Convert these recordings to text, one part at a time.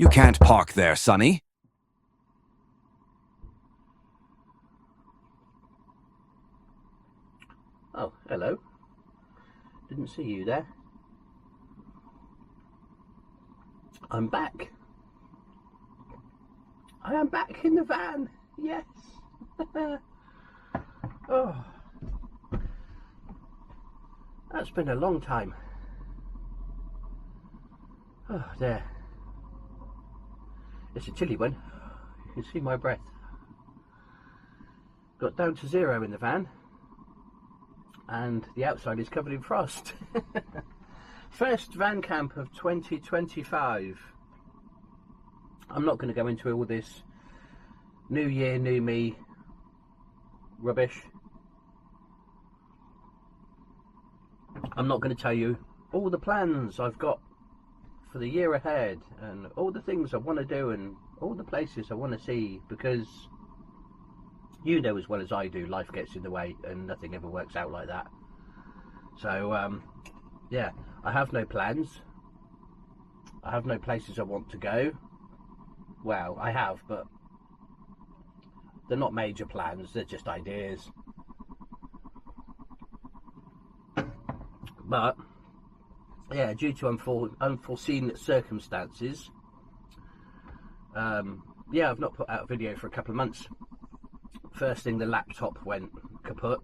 You can't park there, Sonny. Oh, hello. Didn't see you there. I'm back. I am back in the van. Yes. Oh, that's been a long time. Oh, there. It's a chilly one. You can see my breath. Got down to 0 in the van, and the outside is covered in frost. First van camp of 2025. I'm not going to go into all this new year, new me rubbish. I'm not going to tell you all the plans I've got for the year ahead and all the things I want to do and all the places I want to see, because you know as well as I do, life gets in the way and nothing ever works out like that. So yeah, I have no plans. I have no places I want to go. Well, I have, but they're not major plans, they're just ideas. But yeah, due to unforeseen circumstances, yeah, I've not put out a video for a couple of months. First thing, the laptop went kaput.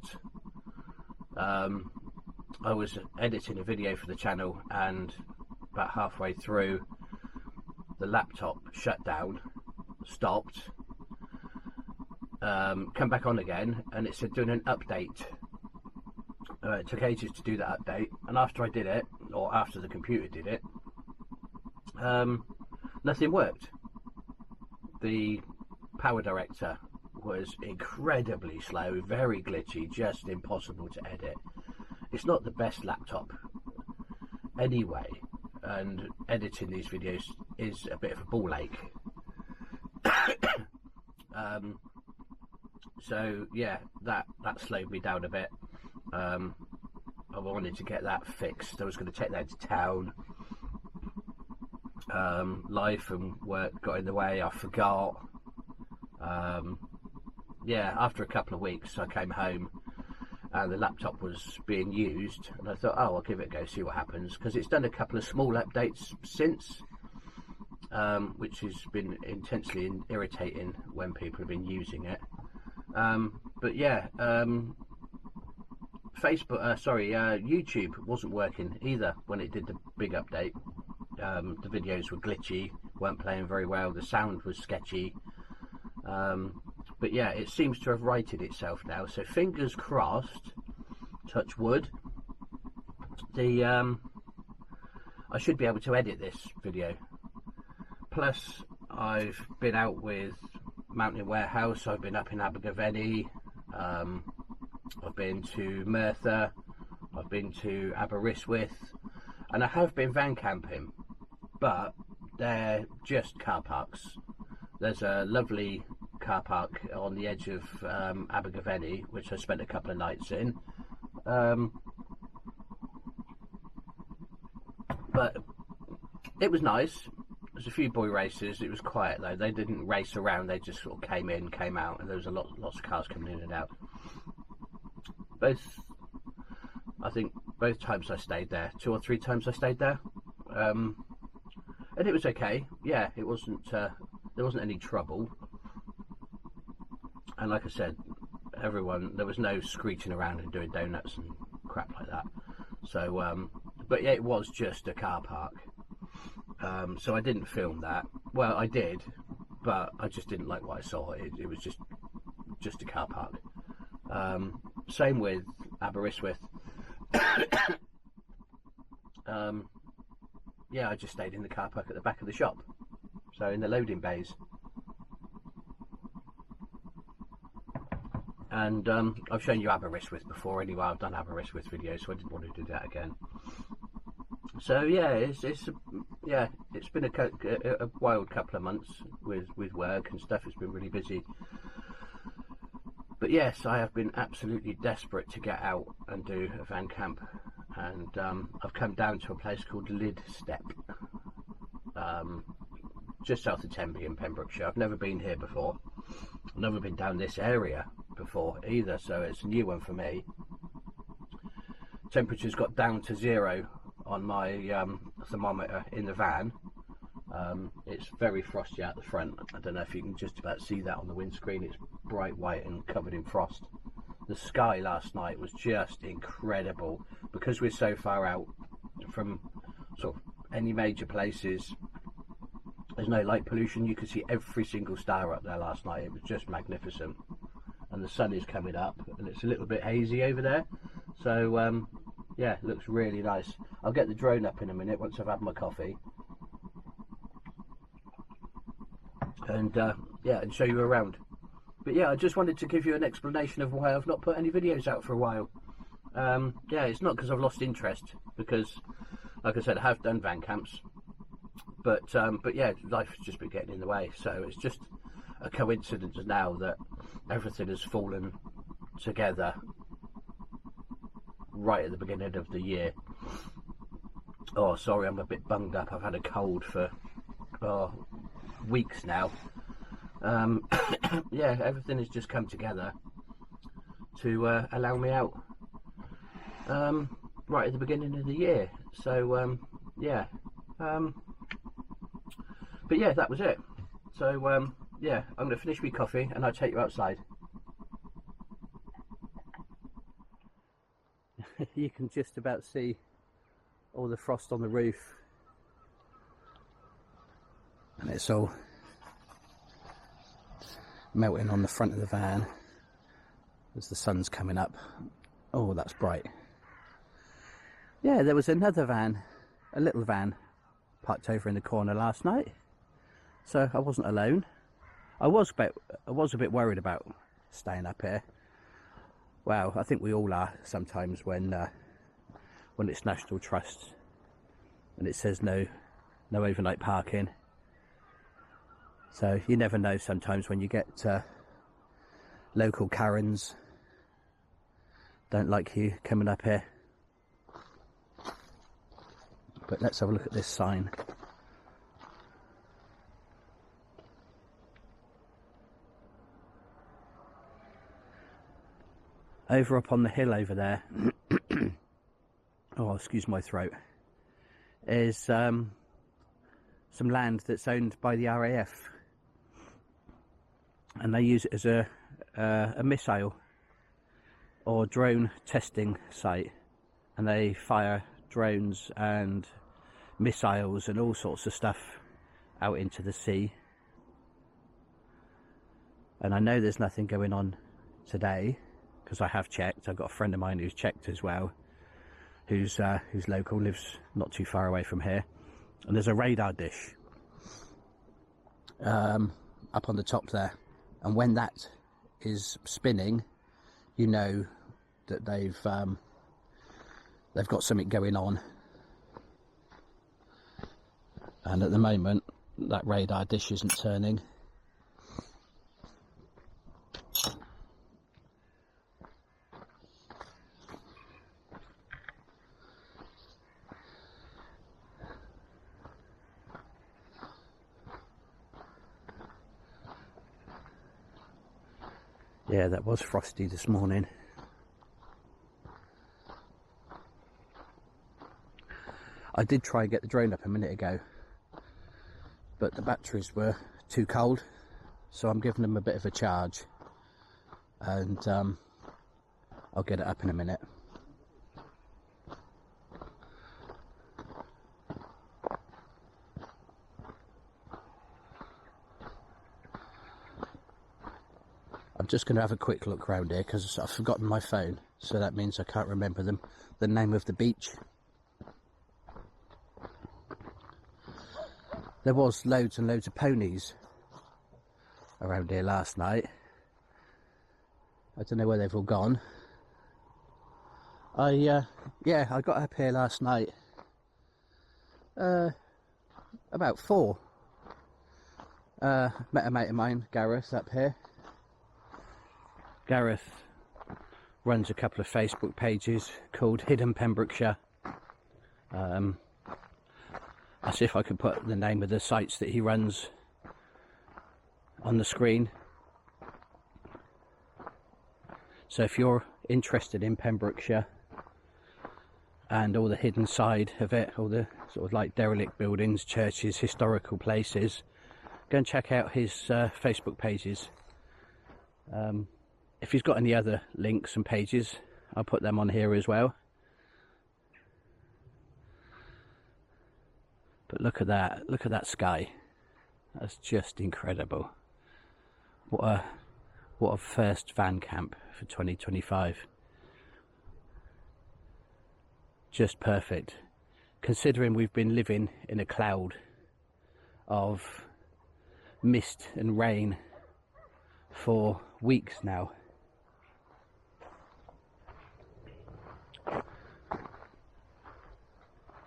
I was editing a video for the channel, and about halfway through, the laptop shut down, stopped, come back on again, and it said doing an update. It took ages to do that update, and after I did it, or after the computer did it, nothing worked. The power director was incredibly slow, very glitchy, just impossible to edit. It's not the best laptop anyway, and editing these videos is a bit of a ball ache. So yeah, that slowed me down a bit. I wanted to get that fixed. I was going to take that to town. Life and work got in the way. I forgot. Yeah, after a couple of weeks I came home and the laptop was being used, and I thought, oh, I'll give it a go, see what happens, because it's done a couple of small updates since, which has been intensely irritating when people have been using it. But yeah, YouTube wasn't working either when it did the big update. The videos were glitchy, weren't playing very well, the sound was sketchy. But yeah, it seems to have righted itself now, so fingers crossed, touch wood, I should be able to edit this video. Plus, I've been out with Mountain Warehouse, I've been up in Abergavenny, I've been to Merthyr, I've been to Aberystwyth, and I have been van camping, but they're just car parks. There's a lovely car park on the edge of Abergavenny, which I spent a couple of nights in. But it was nice. There's a few boy racers. It was quiet though. They didn't race around. They just sort of came in, came out, and there was lots of cars coming in and out. I think both times I stayed there, 2 or 3 times I stayed there, and it was okay. Yeah, it wasn't. There wasn't any trouble. And like I said, there was no screeching around and doing donuts and crap like that. So, but yeah, it was just a car park. So I didn't film that. Well, I did, but I just didn't like what I saw. It was just a car park. Same with Aberystwyth. Yeah, I just stayed in the car park at the back of the shop, so in the loading bays. And I've shown you Aberystwyth before anyway. I've done Aberystwyth videos, so I didn't want to do that again. So yeah, it's been a wild couple of months with work and stuff. It's been really busy. But yes, I have been absolutely desperate to get out and do a van camp, and I've come down to a place called Lydstep, just south of Tempe in Pembrokeshire. I've never been here before. I've never been down this area before either, so it's a new one for me. Temperature's got down to 0 on my thermometer in the van. It's very frosty out the front. I don't know if you can just about see that on the windscreen. It's bright white and covered in frost. The sky last night was just incredible because we're so far out from sort of any major places. There's no light pollution. You could see every single star up there last night. It was just magnificent. And the sun is coming up and it's a little bit hazy over there. So yeah, it looks really nice. I'll get the drone up in a minute once I've had my coffee. And yeah, and show you around. But yeah, I just wanted to give you an explanation of why I've not put any videos out for a while. Yeah, it's not because I've lost interest, because like I said, I have done van camps, but yeah, life has just been getting in the way. So it's just a coincidence now that everything has fallen together right at the beginning of the year. Oh, sorry, I'm a bit bunged up. I've had a cold for weeks now. Yeah, everything has just come together to allow me out right at the beginning of the year. So yeah, but yeah, that was it. So yeah, I'm going to finish my coffee and I'll take you outside. You can just about see all the frost on the roof, and it's all melting on the front of the van as the sun's coming up. Oh, that's bright. Yeah, there was another van, a little van, parked over in the corner last night, so I wasn't alone. I was a bit worried about staying up here. Well, I think we all are sometimes when it's National Trust and it says no overnight parking. So you never know sometimes when you get local Karens don't like you coming up here. But let's have a look at this sign. Over up on the hill over there, oh, excuse my throat, is some land that's owned by the RAF, and they use it as a missile or drone testing site, and they fire drones and missiles and all sorts of stuff out into the sea. And I know there's nothing going on today, because I have checked. I've got a friend of mine who's checked as well, who's local, lives not too far away from here, and there's a radar dish up on the top there, and when that is spinning, you know that they've got something going on. And at the moment, that radar dish isn't turning. Yeah, that was frosty this morning. I did try and get the drone up a minute ago, but the batteries were too cold, so I'm giving them a bit of a charge, and I'll get it up in a minute. I'm just going to have a quick look around here because I've forgotten my phone, so that means I can't remember the name of the beach. There was loads and loads of ponies around here last night. I don't know where they've all gone. Yeah, I got up here last night about 4. Met a mate of mine, Gareth, up here. Gareth runs a couple of Facebook pages called Hidden Pembrokeshire. I'll see if I can put the name of the sites that he runs on the screen. So if you're interested in Pembrokeshire and all the hidden side of it, all the sort of like derelict buildings, churches, historical places, go and check out his Facebook pages. If he's got any other links and pages, I'll put them on here as well. But look at that sky. That's just incredible. What a first van camp for 2025. Just perfect, considering we've been living in a cloud of mist and rain for weeks now.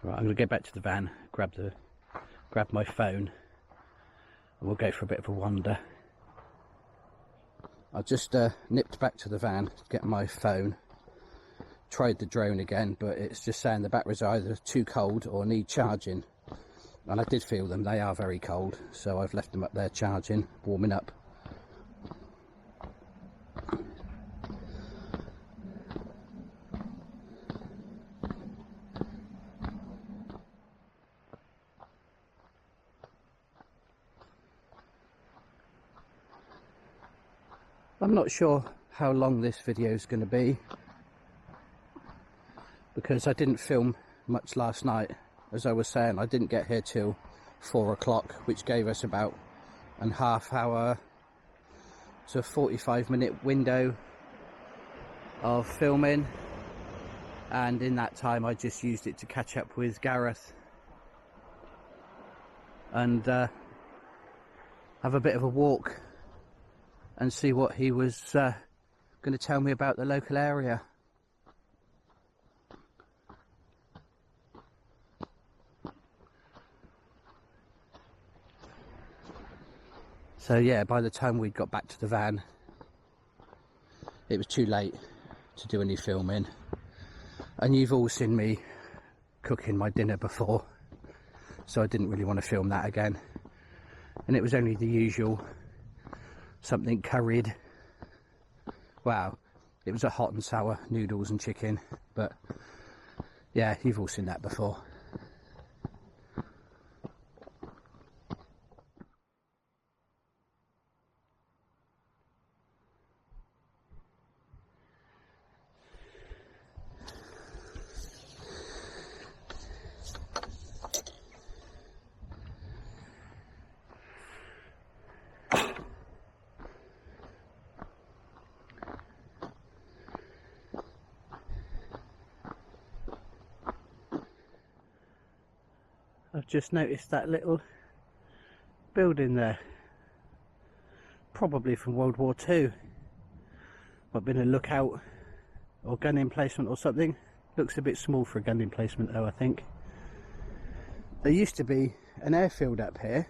Right, I'm going to get back to the van, grab my phone, and we'll go for a bit of a wander. I just nipped back to the van to get my phone, tried the drone again, but it's just saying the batteries are either too cold or need charging. And I did feel them, they are very cold, so I've left them up there charging, warming up. I'm not sure how long this video is going to be, because I didn't film much last night. As I was saying, I didn't get here till 4 o'clock, which gave us about a half hour to 45-minute window of filming, and in that time I just used it to catch up with Gareth and have a bit of a walk and see what he was going to tell me about the local area. So yeah, by the time we got back to the van, it was too late to do any filming. And you've all seen me cooking my dinner before, so I didn't really want to film that again. And it was only the usual, something curried. Wow, it was a hot and sour noodles and chicken, but yeah, you've all seen that before. I've just noticed that little building there, probably from World War II. Might have been a lookout or gun emplacement or something. Looks a bit small for a gun emplacement though, I think. There used to be an airfield up here.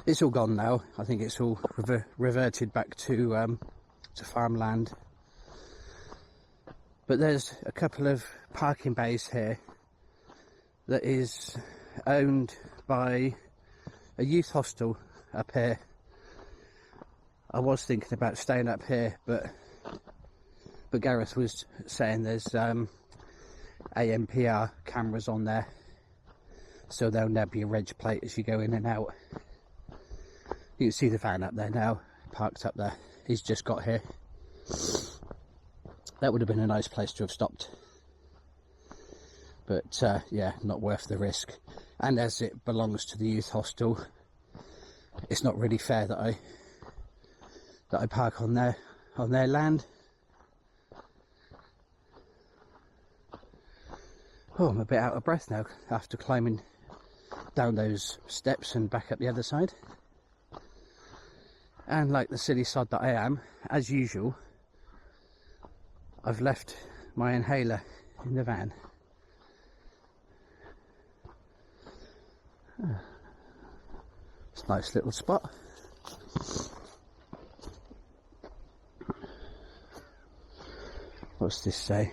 It's all gone now. I think it's all reverted back to farmland. But there's a couple of parking bays here that is owned by a youth hostel up here. I was thinking about staying up here, but Gareth was saying there's ANPR cameras on there, so there'll never be a reg plate as you go in and out. You can see the van up there now, parked up there. He's just got here. That would have been a nice place to have stopped, but yeah, not worth the risk. And as it belongs to the youth hostel, it's not really fair that I park on their land. Oh, I'm a bit out of breath now after climbing down those steps and back up the other side. And like the silly sod that I am, as usual, I've left my inhaler in the van. It's a nice little spot. What's this say?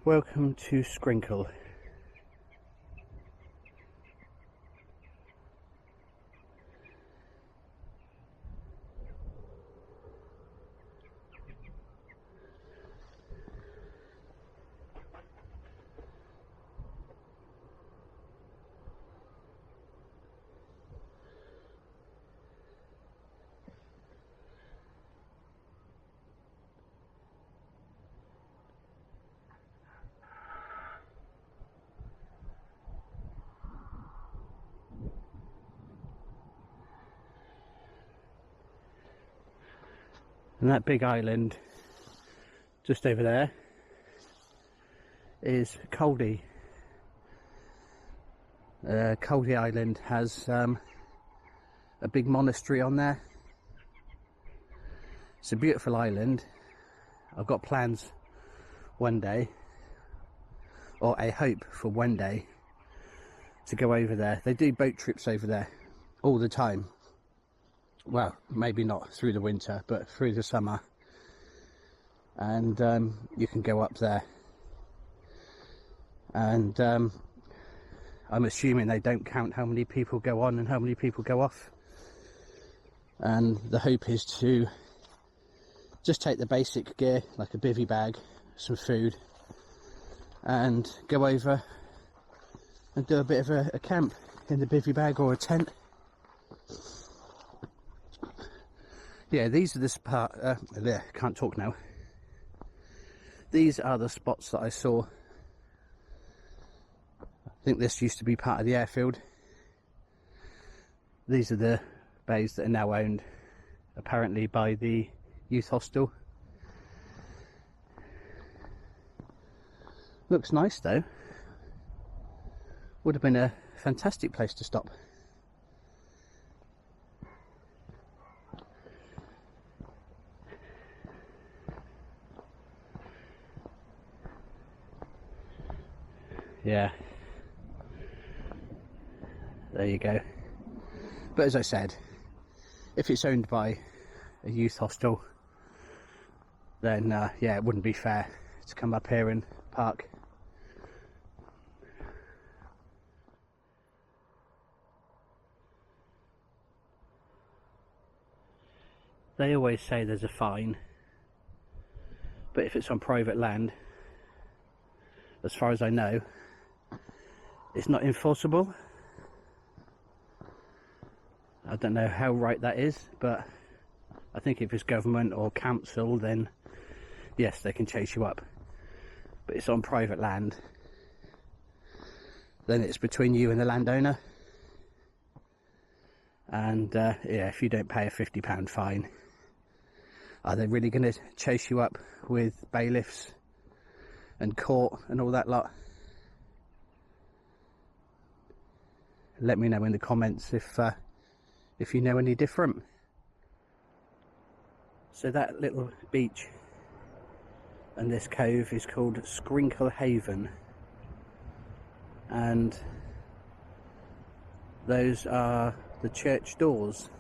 Welcome to Scrinkle. And that big island just over there is Caldy. Caldy Island has a big monastery on there. It's a beautiful island. I've got plans one day, or a hope for one day, to go over there. They do boat trips over there all the time. Well, maybe not through the winter, but through the summer. And you can go up there. And I'm assuming they don't count how many people go on and how many people go off. And the hope is to just take the basic gear, like a bivvy bag, some food, and go over and do a bit of a camp in the bivvy bag or a tent. Yeah, these are the can't talk now. These are the spots that I saw. I think this used to be part of the airfield. These are the bays that are now owned, apparently, by the youth hostel. Looks nice though. Would have been a fantastic place to stop. Yeah, there you go. But as I said, if it's owned by a youth hostel, then yeah, it wouldn't be fair to come up here and park. They always say there's a fine, but if it's on private land, as far as I know, it's not enforceable. I don't know how right that is, but I think if it's government or council, then yes, they can chase you up. But it's on private land, then it's between you and the landowner. And yeah, if you don't pay a £50 fine, are they really going to chase you up with bailiffs and court and all that lot? Let me know in the comments if you know any different. So that little beach and this cove is called Scrinkle Haven, and those are the church doors.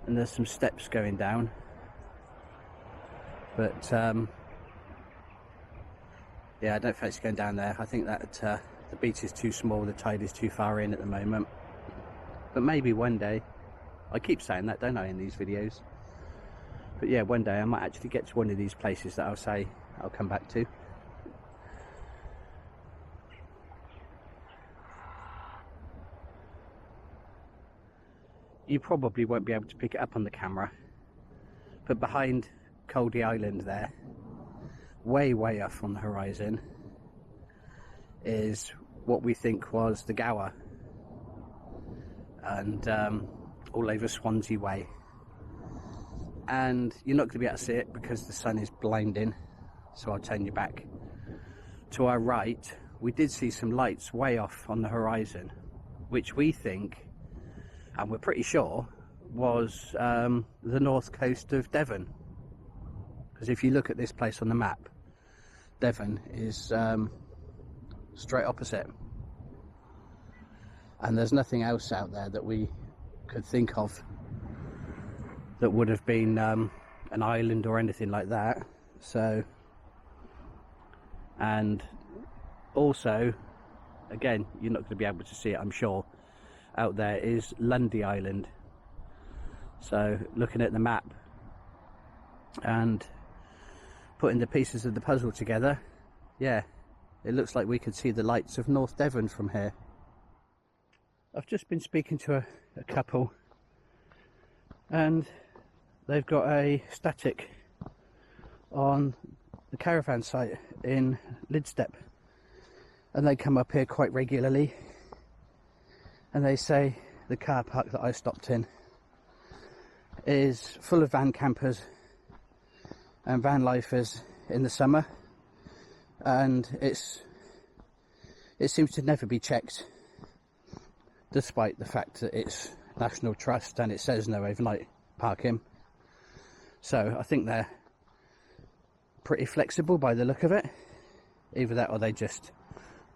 And there's some steps going down, but yeah, I don't fancy going down there. I think that the beach is too small, the tide is too far in at the moment. But maybe one day, I keep saying that, don't I, in these videos? But yeah, one day I might actually get to one of these places that I'll say I'll come back to. You probably won't be able to pick it up on the camera, but behind Caldy Island there, way off on the horizon, is what we think was the Gower, and all over Swansea Way. And you're not going to be able to see it because the sun is blinding, so I'll turn you back. To our right, we did see some lights way off on the horizon, which we think, and we're pretty sure, was the north coast of Devon. Because if you look at this place on the map, Devon is straight opposite. And there's nothing else out there that we could think of that would have been an island or anything like that. So, and also, again, you're not going to be able to see it, I'm sure, out there is Lundy Island. So looking at the map and putting the pieces of the puzzle together, yeah, it looks like we could see the lights of North Devon from here. I've just been speaking to a couple, and they've got a static on the caravan site in Lidstep, and they come up here quite regularly, and they say the car park that I stopped in is full of van campers and van lifers in the summer, and it seems to never be checked, despite the fact that it's National Trust and it says no overnight parking. So I think they're pretty flexible by the look of it. Either that or they just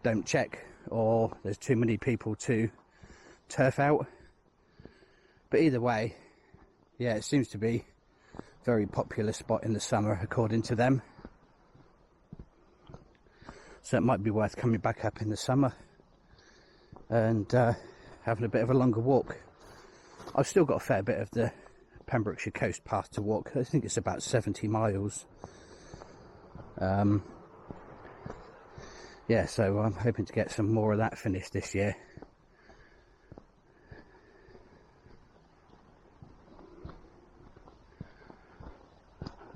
don't check, or there's too many people to turf out. But either way, yeah, it seems to be a very popular spot in the summer according to them. So it might be worth coming back up in the summer and having a bit of a longer walk. I've still got a fair bit of the Pembrokeshire coast path to walk. I think it's about 70 miles. Yeah, so I'm hoping to get some more of that finished this year.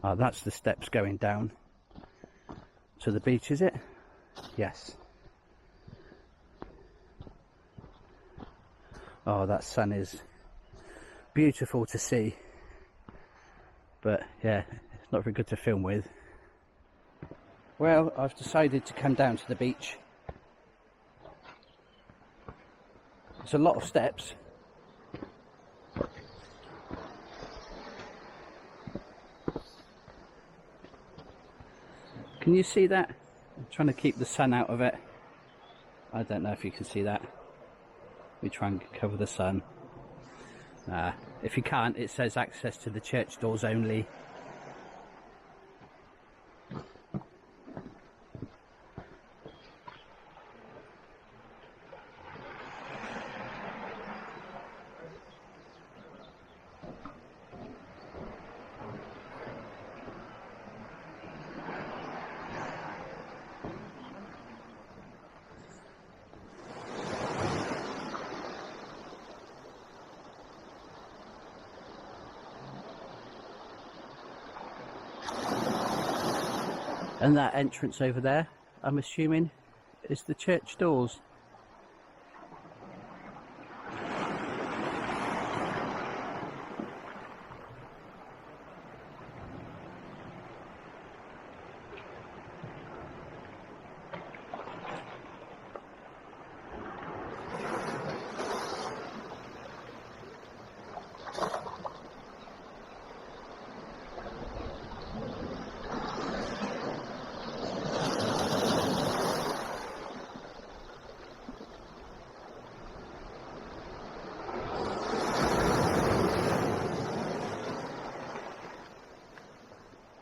Oh, that's the steps going down to the beach, is it? Yes. Oh, that sun is beautiful to see, but yeah, it's not very good to film with. Well, I've decided to come down to the beach. It's a lot of steps. Can you see that? I'm trying to keep the sun out of it. I don't know if you can see that. We try and cover the sun. If you can't, it says access to the church doors only. And that entrance over there, I'm assuming, is the church doors.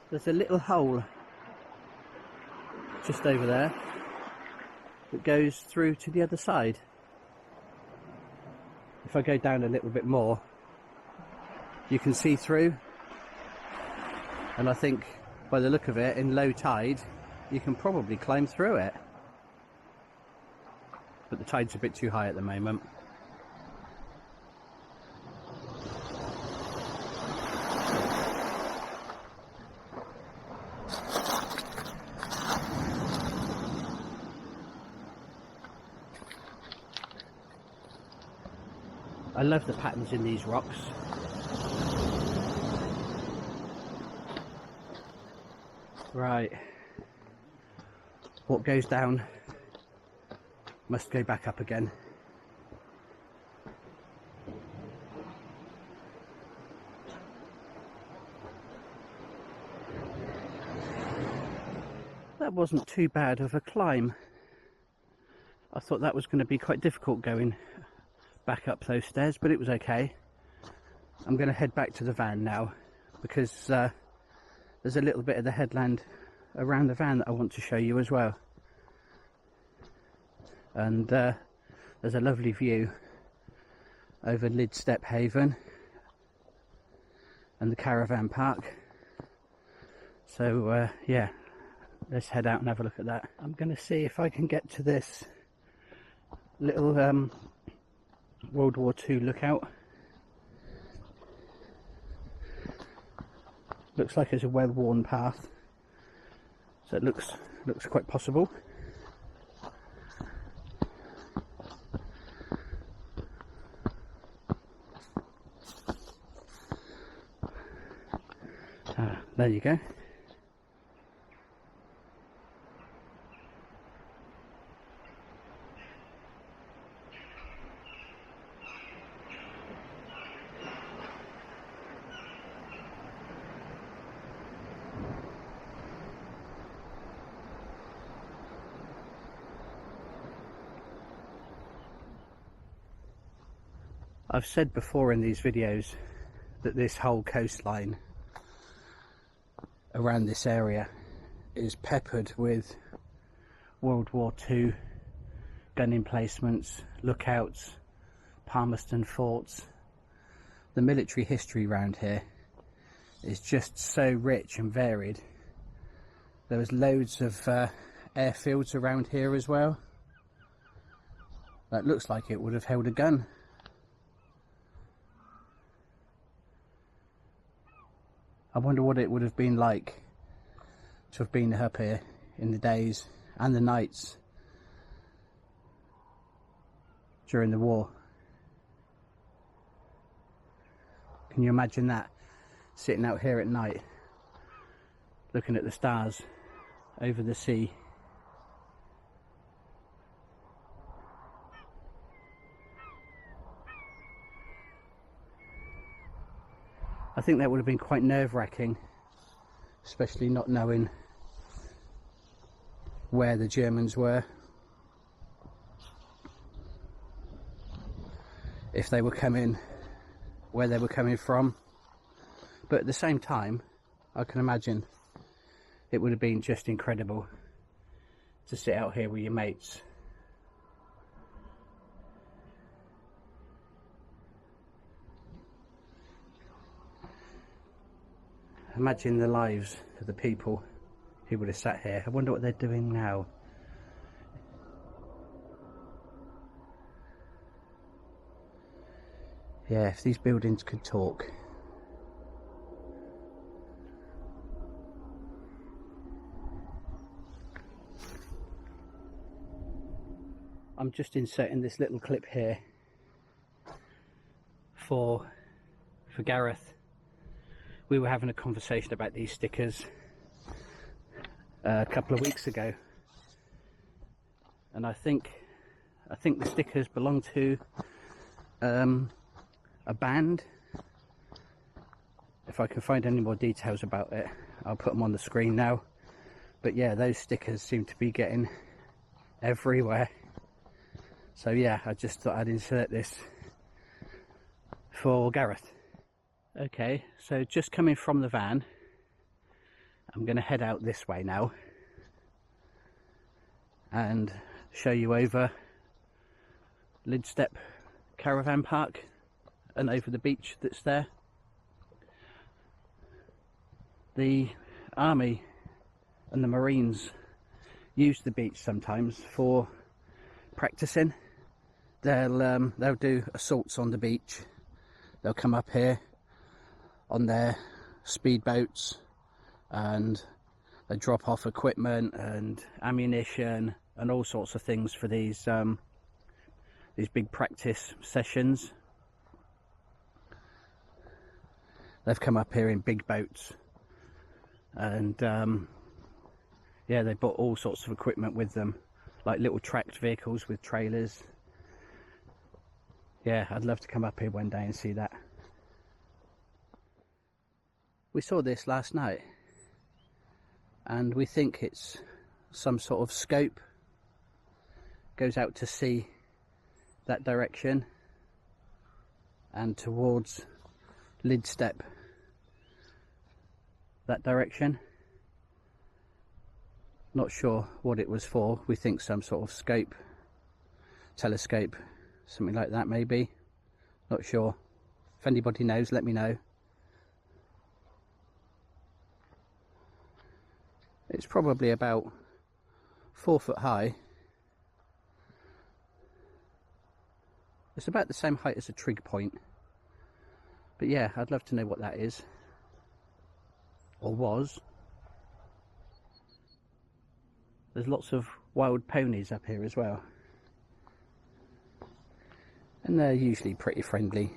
There's a little hole just over there that goes through to the other side. If I go down a little bit more, you can see through, and I think by the look of it, in low tide you can probably climb through it, but the tide's a bit too high at the moment. I love the patterns in these rocks. Right, what goes down must go back up again. That wasn't too bad of a climb. I thought that was going to be quite difficult going back up those stairs, but it was okay. I'm going to head back to the van now because there's a little bit of the headland around the van that I want to show you as well, and there's a lovely view over Lydstep Haven and the caravan park. So yeah, let's head out and have a look at that. I'm going to see if I can get to this little World War II lookout. Looks like it's a well-worn path, so it looks quite possible. There you go. I've said before in these videos that this whole coastline around this area is peppered with World War II gun emplacements, lookouts, Palmerston forts. The military history around here is just so rich and varied. There was loads of airfields around here as well. That looks like it would have held a gun. I wonder what it would have been like to have been up here in the days and the nights during the war. Can you imagine that? Sitting out here at night, looking at the stars over the sea. I think that would have been quite nerve-wracking, especially not knowing where the Germans were, if they were coming, where they were coming from. But at the same time, I can imagine it would have been just incredible to sit out here with your mates. Imagine the lives of the people who would have sat here. I wonder what they're doing now. Yeah, if these buildings could talk. I'm just inserting this little clip here for Gareth. We were having a conversation about these stickers a couple of weeks ago, and I think the stickers belong to a band. If I can find any more details about it, I'll put them on the screen now. But yeah, those stickers seem to be getting everywhere. So yeah, I just thought I'd insert this for Gareth. Okay, so just coming from the van, I'm going to head out this way now and show you over Lydstep Caravan Park and over the beach that's there. The Army and the Marines use the beach sometimes for practicing. They'll do assaults on the beach. They'll come up here on their speedboats and they drop off equipment and ammunition and all sorts of things for these big practice sessions. They've come up here in big boats and yeah, they brought all sorts of equipment with them, like little tracked vehicles with trailers. Yeah, I'd love to come up here one day and see that. We saw this last night and we think it's some sort of scope. Goes out to sea that direction and towards Lydstep that direction. Not sure what it was for. We think some sort of scope, telescope, something like that maybe. Not sure. If anybody knows, let me know. It's probably about 4 foot high. It's about the same height as a trig point. But yeah, I'd love to know what that is. Or was. There's lots of wild ponies up here as well. And they're usually pretty friendly.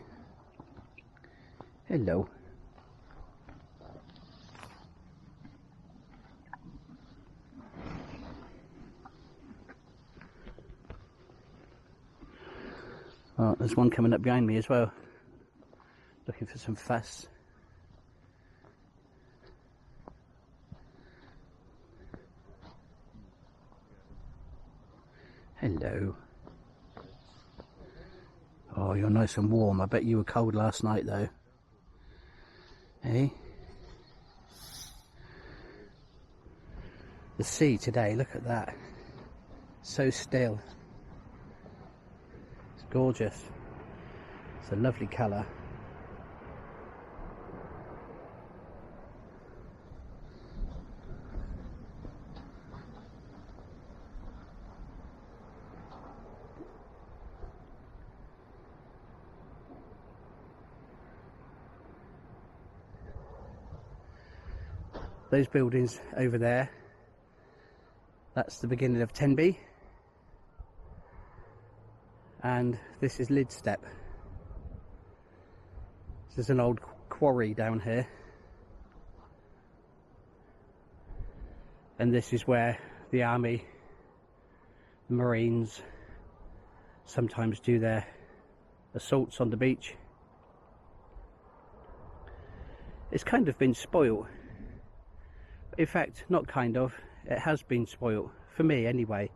Hello. Oh, there's one coming up behind me as well, looking for some fuss. Hello. Oh, you're nice and warm. I bet you were cold last night though. Hey? The sea today, look at that. So still. It's gorgeous. It's a lovely colour. Those buildings over there, that's the beginning of Tenby, and this is Lydstep. This is an old quarry down here, and this is where the army, the Marines, sometimes do their assaults on the beach. It's kind of been spoilt. In fact, not kind of, it has been spoilt, for me anyway,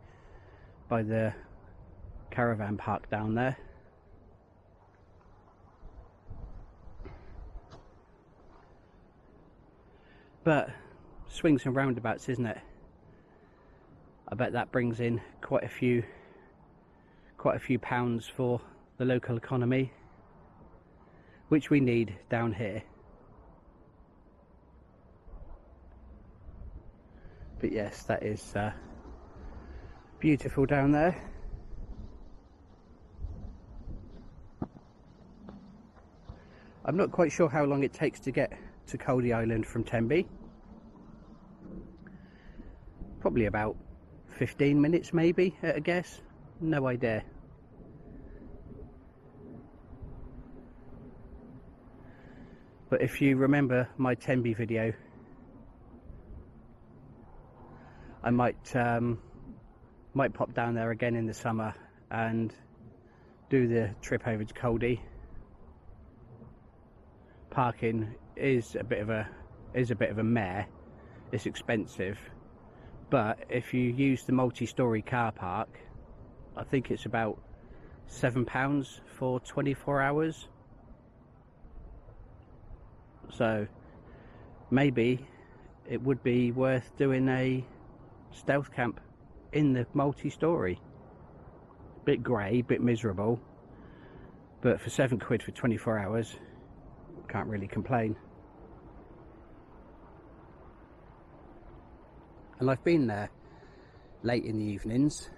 by the caravan park down there. But swings and roundabouts, isn't it? I bet that brings in quite a few pounds for the local economy, which we need down here. But yes, that is beautiful down there. I'm not quite sure how long it takes to get to Coldy Island from Tenby. Probably about 15 minutes maybe, at a guess. No idea. But if you remember my Tenby video, I might pop down there again in the summer and do the trip over to Coldy. Parking is a bit of a mare. It's expensive, but if you use the multi-storey car park, I think it's about £7 for 24 hours. So maybe it would be worth doing a stealth camp in the multi-storey. Bit grey, bit miserable, but for £7 for 24 hours, can't really complain. And I've been there late in the evenings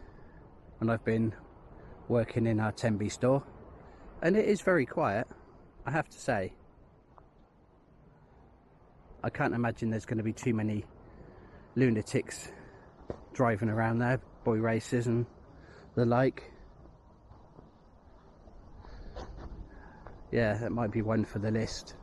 when I've been working in our Tenby store, and it is very quiet, I have to say. I can't imagine there's going to be too many lunatics driving around there, boy racers and the like. Yeah, that might be one for the list.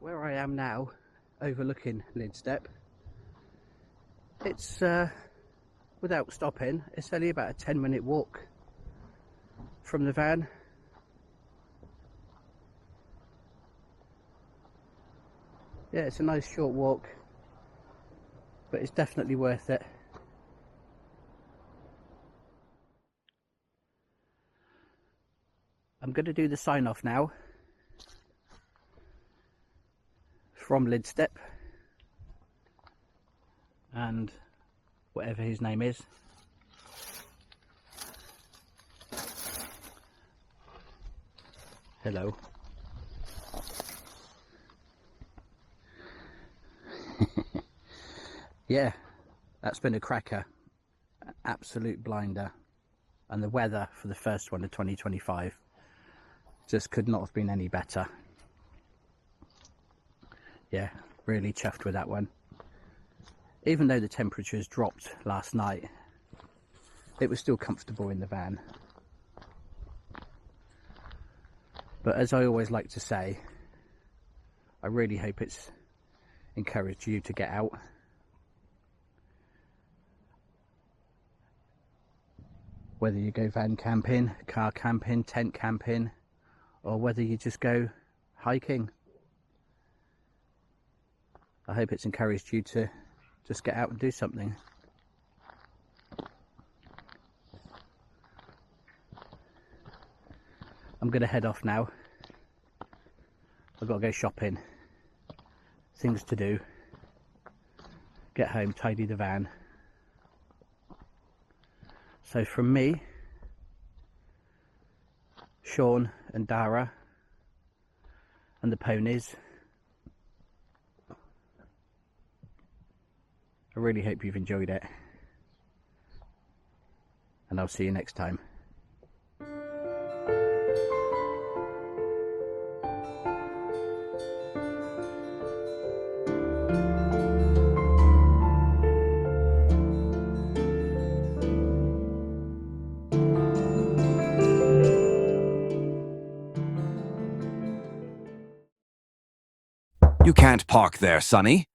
Where I am now, overlooking Lydstep, it's without stopping, it's only about a 10-minute walk from the van. Yeah, it's a nice short walk, but it's definitely worth it. I'm going to do the sign off now from Lydstep and whatever his name is. Hello. Yeah, that's been a cracker. Absolute blinder. And the weather for the first one of 2025 just could not have been any better. Yeah, really chuffed with that one. Even though the temperatures dropped last night, it was still comfortable in the van. But as I always like to say, I really hope it's encouraged you to get out. Whether you go van camping, car camping, tent camping, or whether you just go hiking. I hope it's encouraged you to just get out and do something. I'm going to head off now. I've got to go shopping. Things to do. Get home, tidy the van. So from me, Sean and Dara and the ponies, I really hope you've enjoyed it, and I'll see you next time. You can't park there, Sonny.